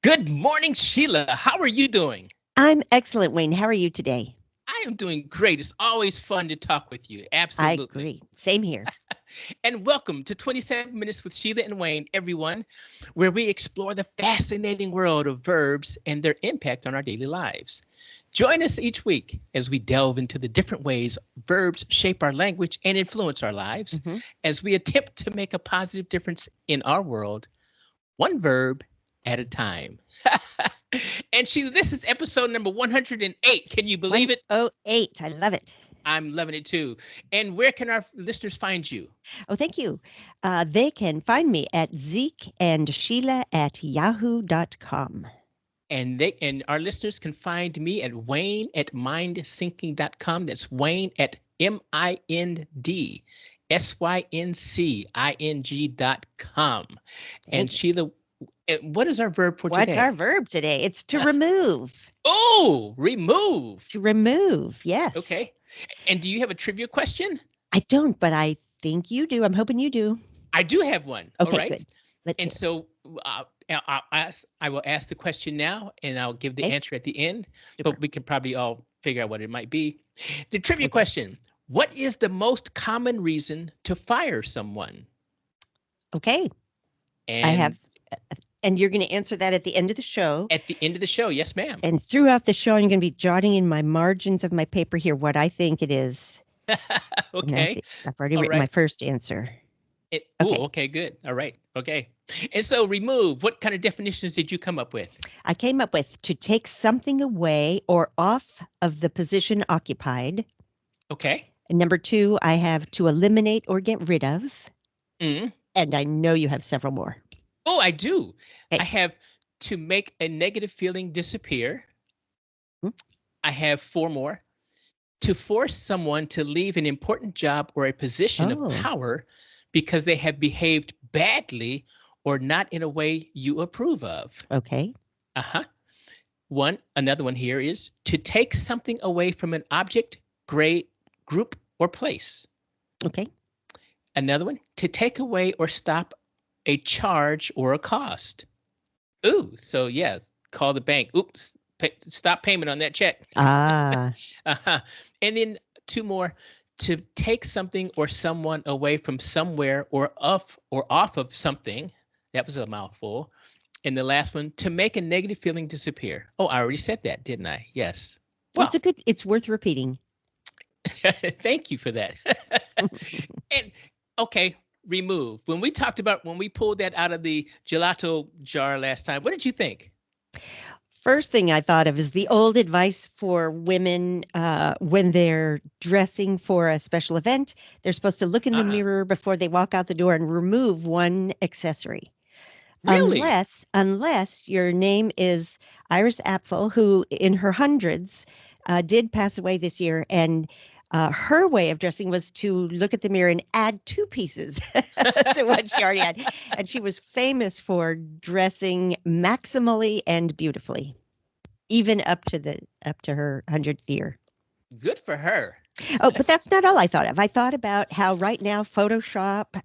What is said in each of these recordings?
Good morning, Sheila. How are you doing? I'm excellent, Wayne. How are you today? I am doing great. It's always fun to talk with you. I Absolutely. agree. Same here. And welcome to 27 Minutes with Sheila and Wayne, everyone, where we explore the fascinating world of verbs and their impact on our daily lives. Join us each week as we delve into the different ways verbs shape our language and influence our lives Hmm. as we attempt to make a positive difference in our world, one verb at a time. And Sheila, this is episode number 108. Can you believe it? 108. I love it. I'm loving it too. And where can our listeners find you? Oh, thank you. They can find me at zekeandsheila@yahoo.com. And our listeners can find me at Wayne at mindsyncing.com. That's Wayne at MINDSYNCING.com. And Thank you. Sheila, what is our verb for What's our today? verb today? It's to remove. Oh, remove. To remove. Yes. Okay. And do you have a trivia question? I don't, but I think you do. I'm hoping you do. I do have one. All Okay, right. good. Let's And hear it. so I will ask the question now and I'll give the Okay, answer at the end, but super. we can probably all figure out what it might be. The trivia Okay. question: what is the most common reason to fire someone? Okay. I And have, and you're going to answer that at the end of the show. at the end of the show, yes, ma'am. And throughout the show, I'm going to be jotting in my margins of my paper here what I think it is. And Okay. I've already All written my right. first answer. Oh, Okay. okay, good. All right. Okay. And so remove, what kind of definitions did you come up with? I came up with to take something away or off of the position occupied. Okay. And number two, I have to eliminate or get rid of. Mm. And I know you have several more. Oh, I do. I Okay. have to make a negative feeling disappear. Hmm? I have four more. To force someone to leave an important job or a position of Oh, power because they have behaved badly or not in a way you approve of. okay. Uh-huh. Another one here is to take something away from an object, grade, group, or place. Okay. Another one, to take away or stop a charge or a cost. Ooh, so yes, call the bank. Oops, stop payment on that check. Ah, Uh-huh. And then two more, to take something or someone away from somewhere or off of something. That was a mouthful. And the last one, to make a negative feeling disappear. Oh, I already said that, didn't I? Yes. it's Well, a good, it's worth repeating. thank you for that. And okay, remove. When we pulled that out of the gelato jar last time, what did you think? First thing I thought of is the old advice for women when they're dressing for a special event. They're supposed to look in the Uh-uh. mirror before they walk out the door and remove one accessory. Really? Unless your name is Iris Apfel, who in her hundreds did pass away this year, and her way of dressing was to look at the mirror and add two pieces to what she already had, and she was famous for dressing maximally and beautifully, even up to her 100th year. Good for her. Oh, but that's not all I thought of. I thought about how right now Photoshop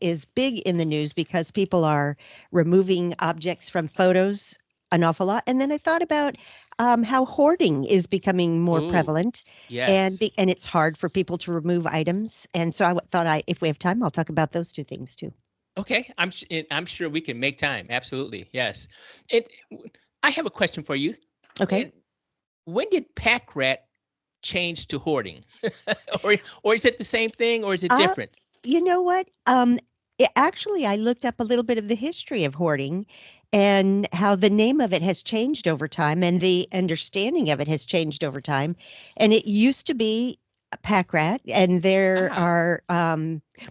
is big in the news because people are removing objects from photos an awful lot. And then I thought about how hoarding is becoming more Ooh, prevalent, yes. and it's hard for people to remove items. And so thought if we have time, I'll talk about those two things too. Okay, I'm sure we can make time. Absolutely, yes. It. I have a question for you. Okay. And when did pack rat change to hoarding, or is it the same thing, or is it Uh, different? you know what? Actually, I looked up a little bit of the history of hoarding and how the name of it has changed over time and the understanding of it has changed over time. And it used to be a pack rat, and there Ah, are,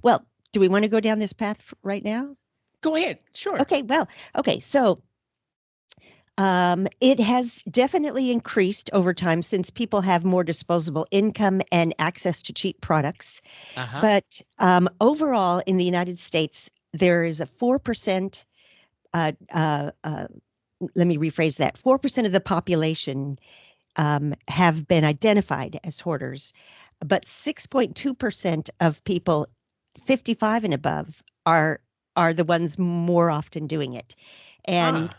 well, do we want to go down this path right now? go ahead. Sure. Okay, well, okay, so it has definitely increased over time since people have more disposable income and access to cheap products. Uh huh. But overall, in the United States, there is a 4%. Uh, uh, uh, Let me rephrase that: 4% of the population have been identified as hoarders, but 6.2% of people 55 and above are the ones more often doing it. And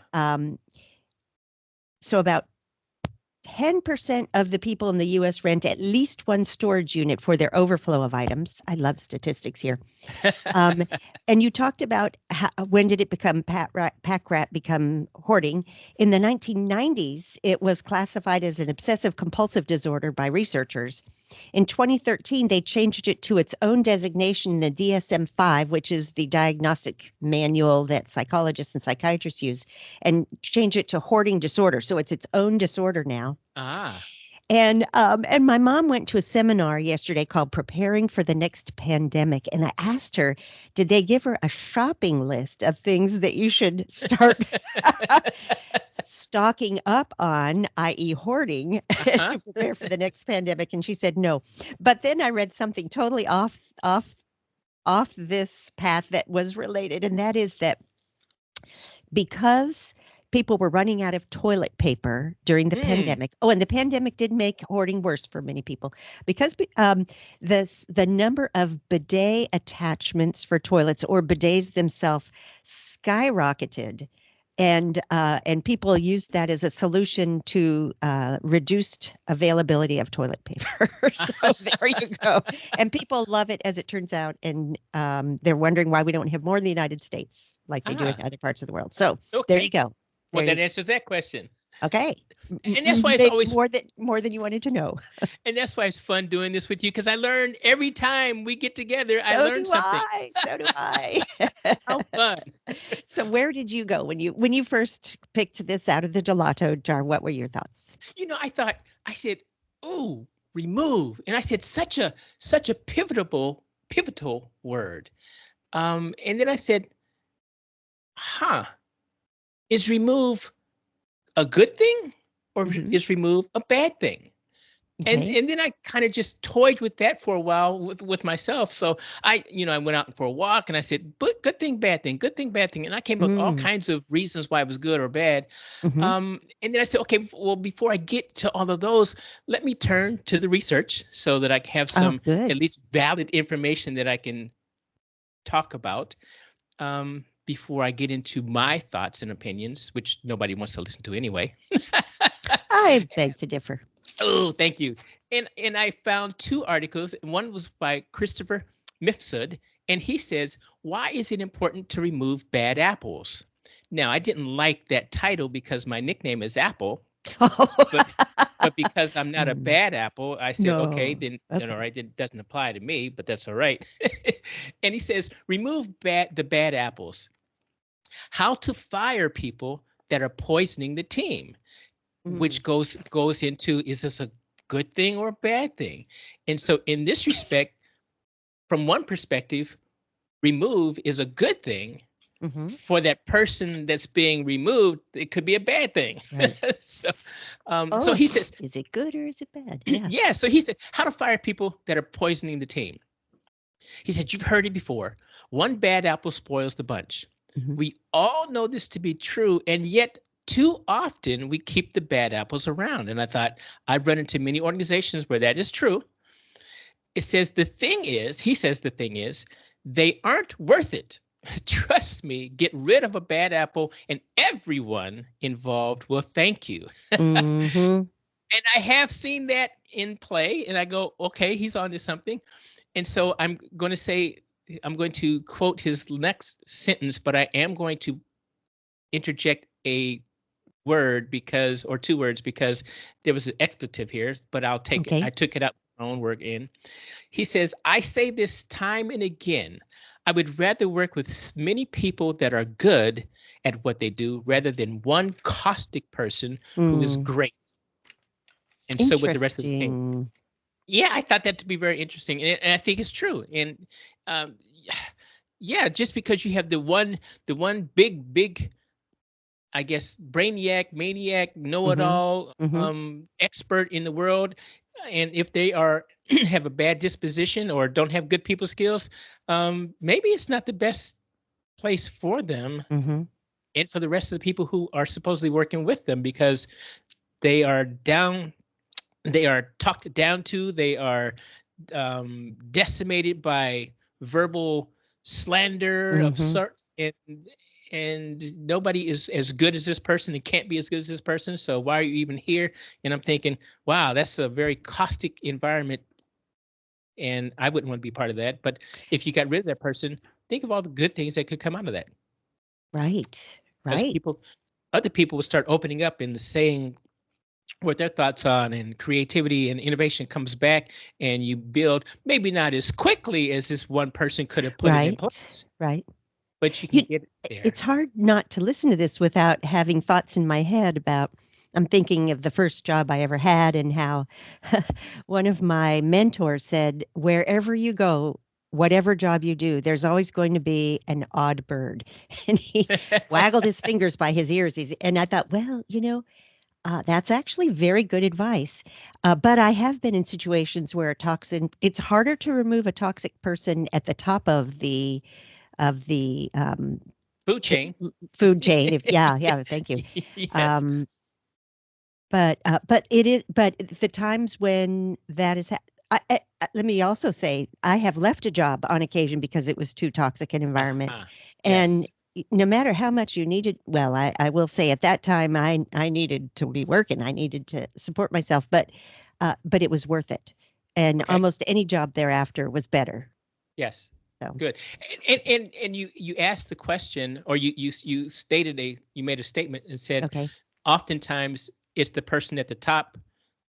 so about 10% of the people in the U.S. rent at least one storage unit for their overflow of items. I love statistics here. And you talked about when did it become pack rat become hoarding? In the 1990s, it was classified as an obsessive compulsive disorder by researchers. In 2013, they changed it to its own designation, the DSM-5, which is the diagnostic manual that psychologists and psychiatrists use, and change it to hoarding disorder. So it's its own disorder now. And my mom went to a seminar yesterday called Preparing for the Next Pandemic. And I asked her, did they give her a shopping list of things that you should start stocking up on, i.e. hoarding, to prepare for the next pandemic? And she said no. But then I read something totally off this path that was related. And that is that because people were running out of toilet paper during the pandemic. Oh, and the pandemic did make hoarding worse for many people because the number of bidet attachments for toilets or bidets themselves skyrocketed. And people used that as a solution to reduced availability of toilet paper. So there you go. And people love it, as it turns out. And they're wondering why we don't have more in the United States like they do in other parts of the world. So there you go. Well, that answers that question. Okay. And that's why it's always more than you wanted to know. And that's why it's fun doing this with you, because I learn every time we get together. I learn something. So do I. How fun. So where did you go when you first picked this out of the gelato jar? What were your thoughts? I said, "Ooh, remove," and I said such a pivotal word. And then I said, is remove a good thing or is remove a bad thing? Okay. And then I kind of just toyed with that for a while with myself. So I went out for a walk and I said, but good thing, bad thing, good thing, bad thing. And I came up with all kinds of reasons why it was good or bad. And then I said, okay, well, before I get to all of those, let me turn to the research so that I have some at least valid information that I can talk about. Before I get into my thoughts and opinions, which nobody wants to listen to anyway. I beg to differ. Oh, thank you. And I found two articles. One was by Christopher Mifsud, and he says, why is it important to remove bad apples? Now, I didn't like that title because my nickname is Apple, but because I'm not a bad apple, I said, okay, then all right, it doesn't apply to me, but that's all right. And he says, remove the bad apples. How to fire people that are poisoning the team, which goes into, is this a good thing or a bad thing? And so in this respect, from one perspective, remove is a good thing. For that person that's being removed, it could be a bad thing. Right. So he says, is it good or is it bad? Yeah. So he said, how to fire people that are poisoning the team. He said, you've heard it before. One bad apple spoils the bunch. We all know this to be true, and yet too often we keep the bad apples around. And I thought, I've run into many organizations where that is true. It says the thing is, they aren't worth it. Trust me, get rid of a bad apple and everyone involved will thank you. And I have seen that in play, and I go, okay, he's onto something. And so I'm going to quote his next sentence, but I am going to interject a word or two words because there was an expletive here, but I'll take it. I took it out my own word in. He says, I say this time and again, I would rather work with many people that are good at what they do rather than one caustic person who is great. And so with the rest of the thing. Yeah, I thought that to be very interesting, and I think it's true. And just because you have the one big, I guess, brainiac, maniac, know-it-all, expert in the world, and if they have a bad disposition or don't have good people skills, maybe it's not the best place for them, and for the rest of the people who are supposedly working with them, because they are down. They are talked down to. They are decimated by verbal slander of sorts, and and nobody is as good as this person and can't be as good as this person. So why are you even here? And I'm thinking, wow, that's a very caustic environment, and I wouldn't want to be part of that. But if you got rid of that person, think of all the good things that could come out of that. Right. Because Right. other people will start opening up and saying what their thoughts on, and creativity and innovation comes back, and you build maybe not as quickly as this one person could have put it in Right. place, Right. but you can You, get it there. it's hard not to listen to this without having thoughts in my head about. I'm thinking of the first job I ever had and how one of my mentors said, wherever you go, whatever job you do, there's always going to be an odd bird. And he waggled his fingers by his ears. And I thought, well, that's actually very good advice. But I have been in situations where it's harder to remove a toxic person at the top of the Food ch- chain. food chain. Yeah, thank you. Yes. Um, but the times when that is, let me also say, I have left a job on occasion because it was too toxic an environment, Uh-huh. and Yes. no matter how much you needed, well, I will say at that time I needed to be working, I needed to support myself, but it was worth it, and Okay. almost any job thereafter was better. Yes. So Good. And you asked the question, or you stated you made a statement and said, okay. oftentimes it's the person at the top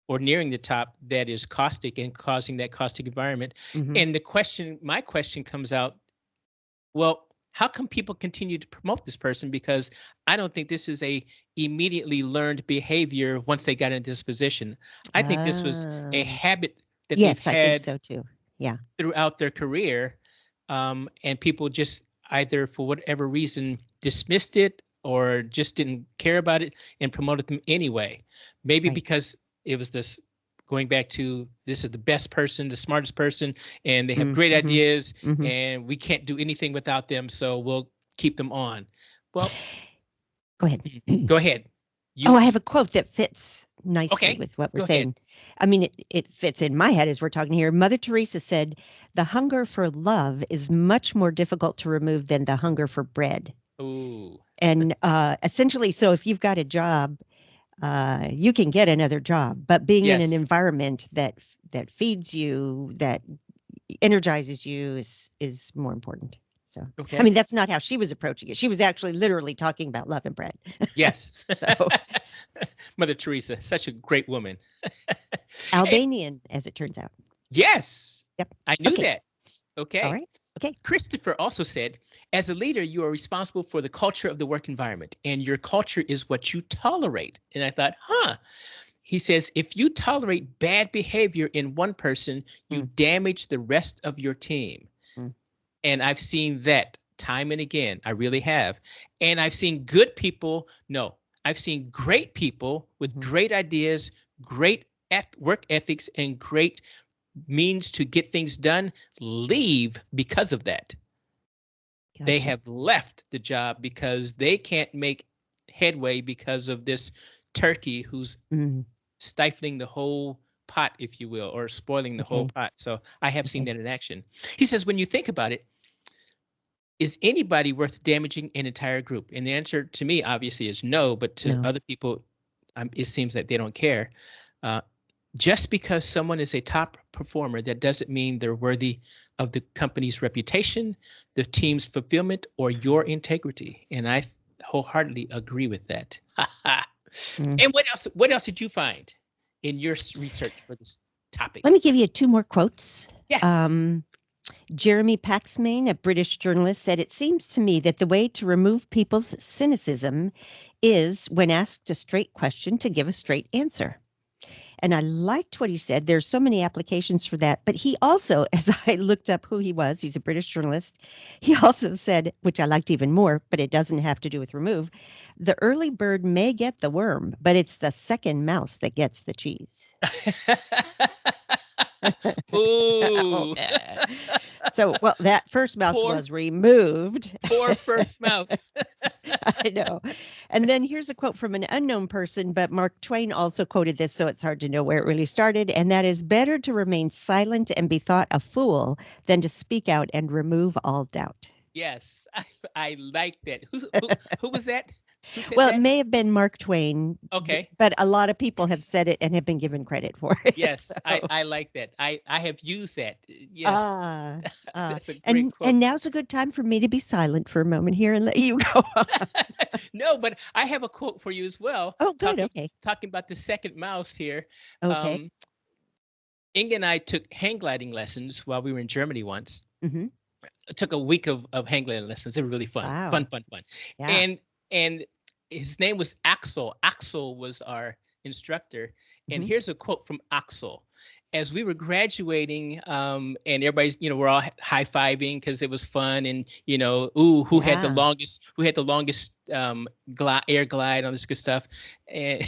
or nearing the top that is caustic and causing that caustic environment. Hmm. And my question comes out, well, how come people continue to promote this person? Because I don't think this is a immediately learned behavior once they got into this position. I think this was a Uh, habit that they've yes, I think had so too. Yeah. throughout their career, and people just either for whatever reason dismissed it or just didn't care about it and promoted them anyway. Maybe Right. because it was this, going back to, this is the best person, the smartest person, and they have great Mm-hmm. ideas, Hmm. and we can't do anything without them, so we'll keep them on. Well, Go ahead. go ahead. Oh, I You have a quote that fits nicely okay? with what we're Go ahead. saying. I mean, it fits in my head as we're talking here. Mother Teresa said, the hunger for love is much more difficult to remove than the hunger for bread. Ooh, And essentially, so if you've got a job, you can get another job, but being in an yes. environment that feeds you, that energizes you, is more important. So, I Okay. mean, that's not how she was approaching it. She was actually literally talking about love and bread. Yes. So, Mother Teresa, such a great woman. And Albanian, as it turns out. yes, Yep. I knew Okay. that. All Okay. right. Okay. Christopher also said, as a leader, you are responsible for the culture of the work environment, and your culture is what you tolerate. And I thought, huh. He says, if you tolerate bad behavior in one person, you Mm, damage the rest of your team. mm, And I've seen that time and again. I really have. And I've seen good people. No, I've seen great people with mhm. great ideas, great work ethics, and great means to get things done leave because of that. They Gotcha. have left the job because they can't make headway because of this turkey who's Mm, stifling the whole pot, if you will, or spoiling the whole okay. pot. So I have seen Okay. that in action. He says, when you think about it, is anybody worth damaging an entire group? And the answer to me, obviously, is no. But to No. other people, it seems that they don't care. Uh, just because someone is a top performer, that doesn't mean they're worthy of the company's reputation, the team's fulfillment, or your integrity. And I wholeheartedly agree with that. Mm. And what else? What else did you find in your research for this Let me topic? give you two more quotes. Yes. Um, Jeremy Paxman, a British journalist, said, it seems to me that the way to remove people's cynicism is, when asked a straight question, to give a straight answer. And I liked what he said. There's so many applications for that. But he also, as I looked up who he was, he's a British journalist. He also said, which I liked even more, but it doesn't have to do with remove, the early bird may get the worm, but it's the second mouse that gets the cheese. Oh, Ooh, yeah. So, well, that first mouse poor, was removed. poor first mouse. I know. And then here's a quote from an unknown person, but Mark Twain also quoted this, so it's hard to know where it really started. And that is, better to remain silent and be thought a fool than to speak out and remove all doubt. Yes, I like that. Who was that? Who said Well, it that? may have been Mark Twain, Okay. but a lot of people have said it and have been given credit for it. Yes, I So, I like that. I have used that. Yes, ah, that's a great quote. and now's a good time for me to be silent for a moment here and let you go. No, but I have a quote for you as well. Oh, good. Talking Okay. talking about the second mouse here. Okay. Um, Inga and I took hang gliding lessons while we were in Germany once. Hmm. I took a week of hang gliding lessons. They were really fun, Wow. fun, fun, fun. Yeah. And his name was Axel. Axel was our instructor. And Hmm. here's a quote from Axel. As we were graduating, and everybody's, we're all high fiving because it was fun, and ooh, Yeah. who had the longest air glide, all this good stuff, and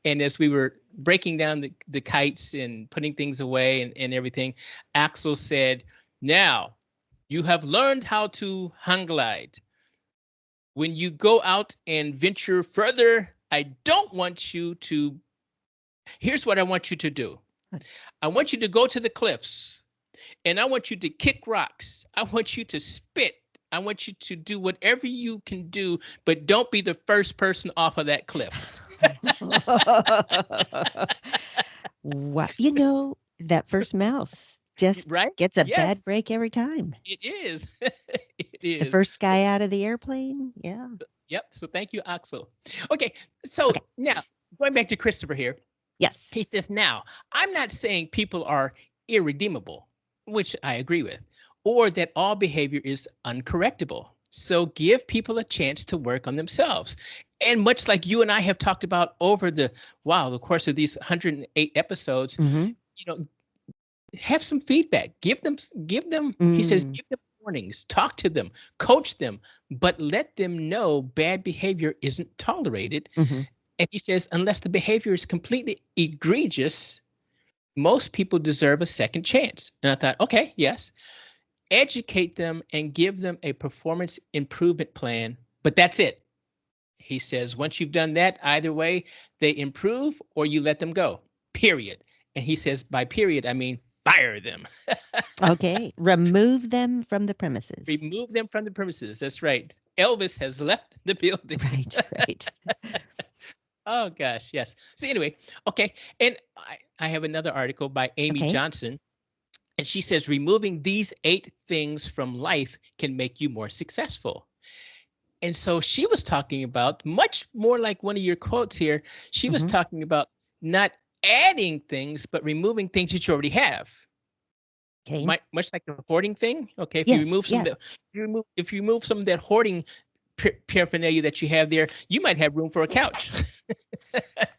and as we were breaking down the kites and putting things away and everything, Axel said, "Now you have learned how to hang glide. When you go out and venture further, I don't want you to. Here's what I want you to do. I want you to go to the cliffs and I want you to kick rocks. I want you to spit. I want you to do whatever you can do, but don't be the first person off of that cliff." Wow. That first mouse just Right? gets a bad Yes, break every time. it is. It The is. first guy out of the airplane. Yeah. Yep. So thank you, Axel. Okay. Okay. So now going back to Christopher here. Yes. He says, now, I'm not saying people are irredeemable, which I agree with, or that all behavior is uncorrectable. So give people a chance to work on themselves. And much like you and I have talked about over the course of these 108 episodes, Hmm. you know, have some feedback. He says, Mm. give them warnings, talk to them, coach them, but let them know bad behavior isn't tolerated. Hmm. And he says, unless the behavior is completely egregious, most people deserve a second chance. And I thought, okay, yes, educate them and give them a performance improvement plan. But that's it. He says, once you've done that, either way, they improve or you let them go, period. And he says, by period, I mean fire them, Okay. Remove them from the premises. remove them from the premises. That's right. Elvis has left the building. Right. Right. Oh, gosh, yes. So, anyway, okay. And I have another article by Amy Okay. Johnson. And she says, removing these 8 things from life can make you more successful. And so she was talking about, much more like one of your quotes here, she was Hmm. talking about not adding things, but removing things that you already have. Okay. Much like the hoarding thing. Okay, if you remove Yes. some of Yeah. the, if you remove some of that hoarding paraphernalia that you have there, you might have room for a couch.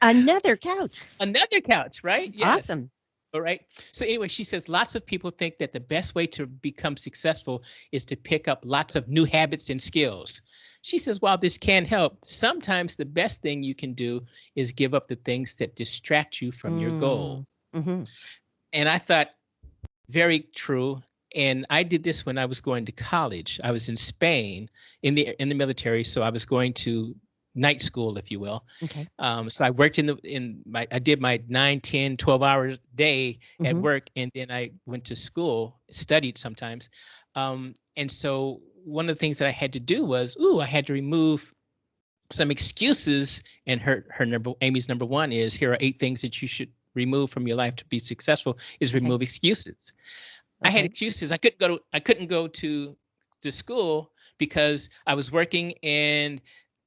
Another couch. Another couch, right? Yes. Awesome. All right. So anyway, she says lots of people think that the best way to become successful is to pick up lots of new habits and skills. She says, while this can help, sometimes the best thing you can do is give up the things that distract you from your goals. Mm. Hmm. And I thought, very true. And I did this when I was going to college. I was in Spain in the military, so I was going to night school, if you will. Okay. So I worked I did my 9, 10, 12 hours day at Hmm. work, and then I went to school, studied sometimes. And so one of the things that I had to do was, I had to remove some excuses. And Amy's number one is, here are 8 things that you should remove from your life to be successful, is Okay. remove excuses. I had Okay. excuses. I couldn't go to school because I was working, and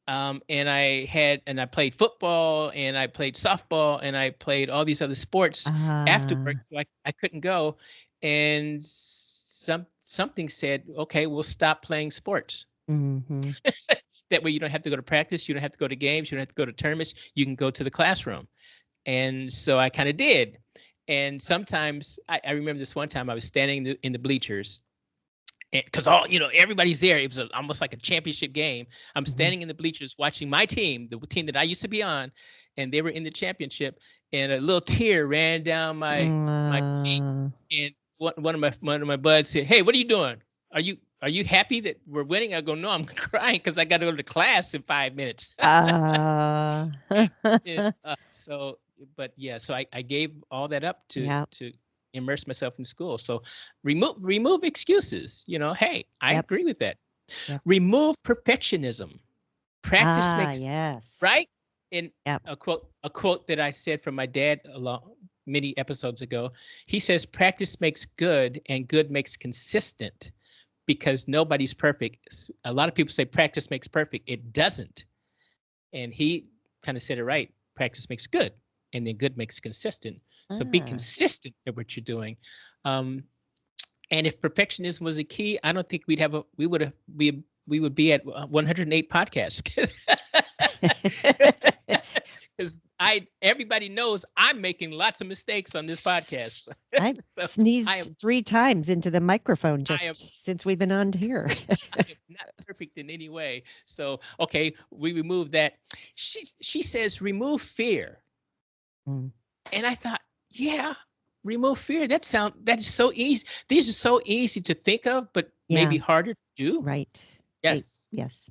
I played football and I played softball and I played all these other sports after work, Ah. so I couldn't go. And something said, okay, we'll stop playing sports. Hmm. That way you don't have to go to practice, you don't have to go to games, you don't have to go to tournaments, you can go to the classroom. And so I kind of did. And sometimes I remember this one time I was standing in the bleachers, because everybody's there. It was almost like a championship game. I'm Hmm. standing in the bleachers watching my team, the team that I used to be on, and they were in the championship. And a little tear ran down my cheek. And one of my buds said, "Hey, what are you doing? Are you happy that we're winning?" I go, "No, I'm crying because I got to go to class in 5 minutes." Ah. And, but yeah, so I gave all that up to Yeah. to immerse myself in school. So remove excuses. Hey, I Yep. agree with that. Yep. Remove perfectionism. Practice makes Yes. right. In Yep. a quote that I said from my dad many episodes ago, he says practice makes good and good makes consistent, because nobody's perfect. A lot of people say practice makes perfect. It doesn't. And he kind of said it right. Practice makes good, and then good makes consistent. So be Ah. consistent at what you're doing. Um, and if perfectionism was a key, I don't think we would be at 108 podcasts. Because everybody knows I'm making lots of mistakes on this podcast. I've So I sneezed am 3 times into the microphone I am just since we've been on here. I am not perfect in any way. So okay, we remove that. She says remove fear. Mm. And I thought, yeah, remove fear. That is so easy. These are so easy to think of, but Yeah, maybe harder to do. right. Yes. Yes.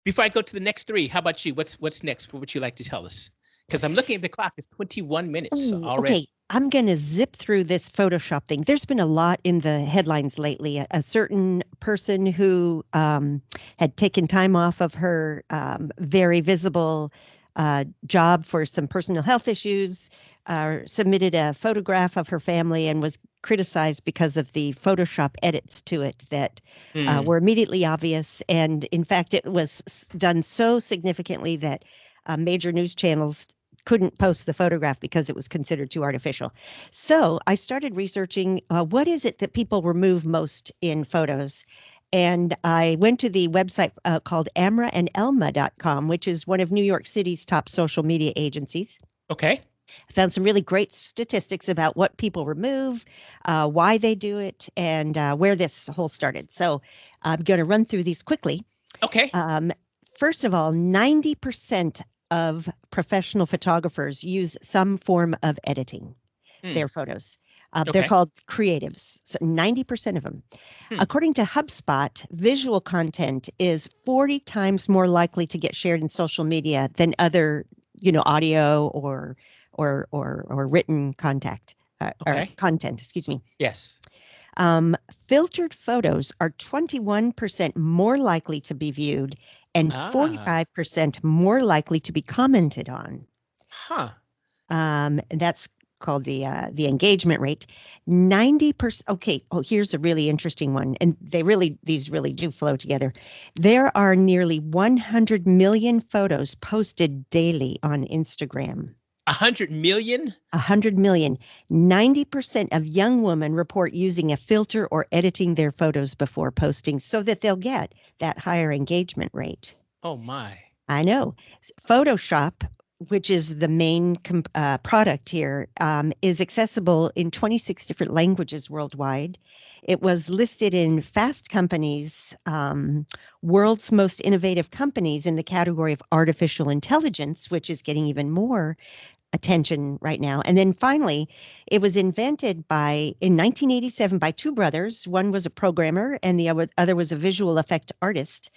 Before I go to the next three, how about you? What's next? What would you like to tell us? Because I'm looking at the clock. It's 21 minutes Oh, already. okay. I'm going to zip through this Photoshop thing. There's been a lot in the headlines lately. A certain person who had taken time off of her very visible job for some personal health issues, submitted a photograph of her family and was criticized because of the Photoshop edits to it that Hmm. were immediately obvious. And in fact, it was done so significantly that major news channels couldn't post the photograph because it was considered too artificial. So I started researching what is it that people remove most in photos. And I went to the website called amraandelma.com, which is one of New York City's top social media agencies. Okay. I found some really great statistics about what people remove, why they do it, and where this whole started. So I'm going to run through these quickly. Okay. Um, First of all, 90% of professional photographers use some form of editing Hmm. their photos. They're Okay. called creatives, so 90% of them. Hmm. According to HubSpot, visual content is 40 times more likely to get shared in social media than other, audio or written contact or Okay. content, excuse me. Yes. Um, Filtered photos are 21% more likely to be viewed and Ah. 45% more likely to be commented on. Huh. And that's called the engagement rate. 90%. Okay. Oh, here's a really interesting one, and these really do flow together. There are nearly 100 million photos posted daily on Instagram. 100 million? 100 million. 90% of young women report using a filter or editing their photos before posting so that they'll get that higher engagement rate. Oh my. I know. Photoshop, which is the main product here, is accessible in 26 different languages worldwide. It was listed in Fast Company's world's most innovative companies in the category of artificial intelligence, which is getting even more attention right now. And then finally, it was invented in 1987 by two brothers. One was a programmer and the other was a visual effect artist.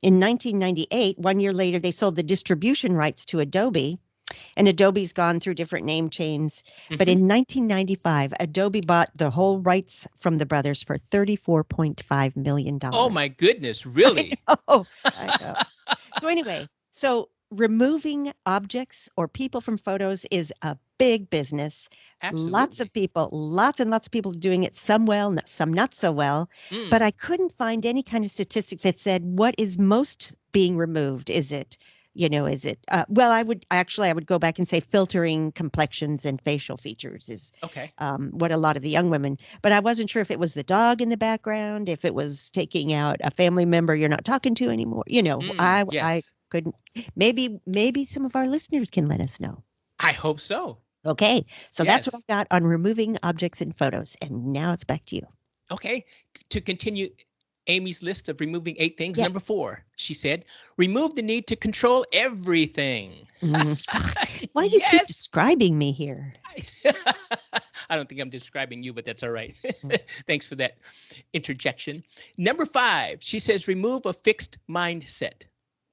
In 1998, 1 year later, they sold the distribution rights to Adobe, and Adobe's gone through different name chains. But Mm-hmm. in 1995, Adobe bought the whole rights from the brothers for $34.5 million. Oh my goodness, I really? know. I know. So anyway, removing objects or people from photos is a big business. Lots of Absolutely. people, lots and lots of people doing it, some well, some not so well. But Mm. I couldn't find any kind of statistic that said what is most being removed. Well, I would go back and say filtering complexions and facial features is Okay. what a lot of the young women, but I wasn't sure if it was the dog in the background, if it was taking out a family member you're not talking to anymore. I Yes. couldn't. Maybe some of our listeners can let us know. I hope so. Okay, so that's what Yes. I've got on removing objects in photos, and now it's back to you. Okay. To continue Amy's list of removing 8 things, Yes. number 4, she said, remove the need to control everything. Mm. Why do you keep Yes. describing me here? I don't think I'm describing you, but that's all right. Mm. Thanks for that interjection. Number 5, she says, remove a fixed mindset.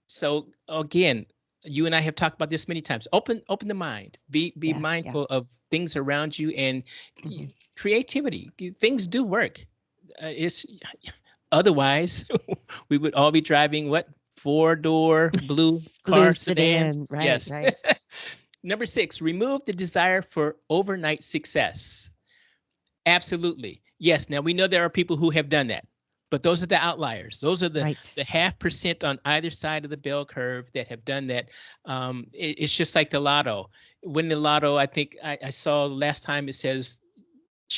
So again, You and I have talked about this many times. Open the mind. Be Yeah. mindful of things around you and Mhm. creativity. Things do work. It's otherwise we would all be driving what 4-door blue Blue car sedans. sedan. Right. Yes. Right. Number 6, remove the desire for overnight success. Absolutely. Yes. Now we know there are people who have done that, but those are the outliers. Those are the Right. 0.5% on either side of the bell curve that have done that. It's just like the lotto. Win the lotto, I think I saw last time it says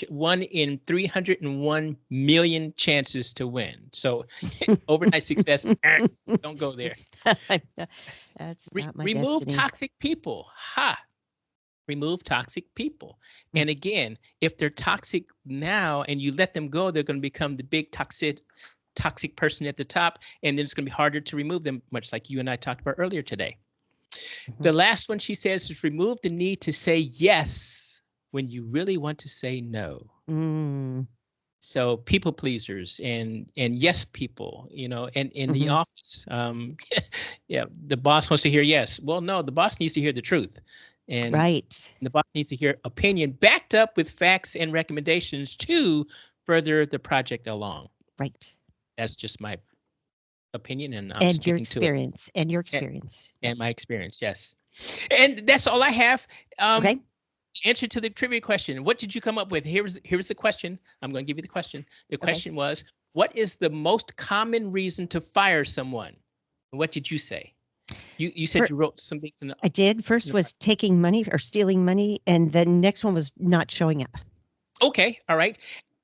1 in 301 million chances to win. So overnight success, don't go there. That's not my Remove destiny. toxic people. Ha! Remove toxic people. Mm. And again, if they're toxic now and you let them go, they're going to become the big toxic person at the top, and then it's going to be harder to remove them, much like you and I talked about earlier today. Mhm. The last one she says is remove the need to say yes when you really want to say no. Mm. So people pleasers and yes people, and in the Mhm. office, yeah, the boss wants to hear yes. Well, no, the boss needs to hear the truth, and Right. the boss needs to hear opinion backed up with facts and recommendations to further the project along. Right. That's just my opinion, and I'm And your sticking to it. experience. And your And, experience. Yep. and my experience, yes. And that's all I have. Okay. Answer to the trivia question. What did you come up with? Here's the question. I'm going to give you the question. The Okay. question was, what is the most common reason to fire someone? What did you say? You said For, you wrote some things I did. in First the front. was taking money or stealing money, and the next one was not showing up. Okay, all right.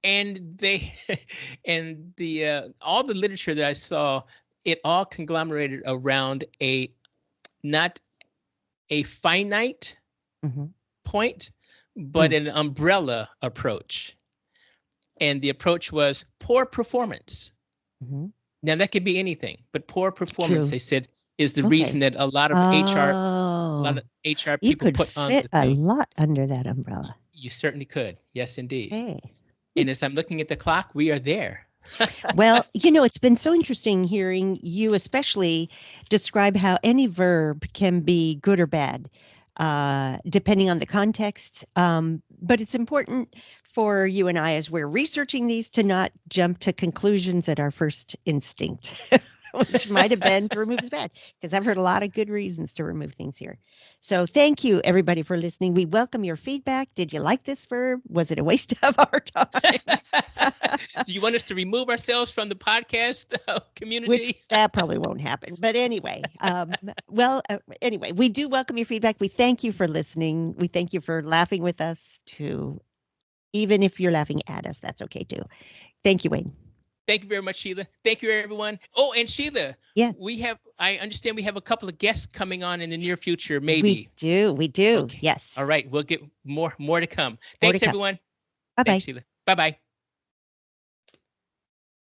And they and the all the literature that I saw, it all conglomerated around a not a finite Mhm. point, but Mm. an umbrella approach. And the approach was poor performance. Mhm. Now that could be anything, but poor performance, True. they said, is the reason Okay. that a lot of Oh, HR you people could put on fit the a thing. lot under that umbrella. You certainly could. Yes, indeed. Hey. And as I'm looking at the clock, we are there. Well, it's been so interesting hearing you, especially describe how any verb can be good or bad, depending on the context. But it's important for you and I, as we're researching these, to not jump to conclusions at our first instinct, which might have been to remove is bad, because I've heard a lot of good reasons to remove things here. So thank you, everybody, for listening. We welcome your feedback. Did you like this verb? Was it a waste of our time? Do you want us to remove ourselves from the podcast Which community? that probably won't happen. But anyway, anyway, we do welcome your feedback. We thank you for listening. We thank you for laughing with us too. Even if you're laughing at us, that's okay too. Thank you, Wayne. Thank you very much, Sheila. Thank you, everyone. Oh, and Sheila, Yes, I understand we have a couple of guests coming on in the near future, we maybe. do. We do. Okay. All Yes. right. We'll get more to come. More to Thanks, come. everyone. Bye Thanks, bye. Sheila. Bye-bye.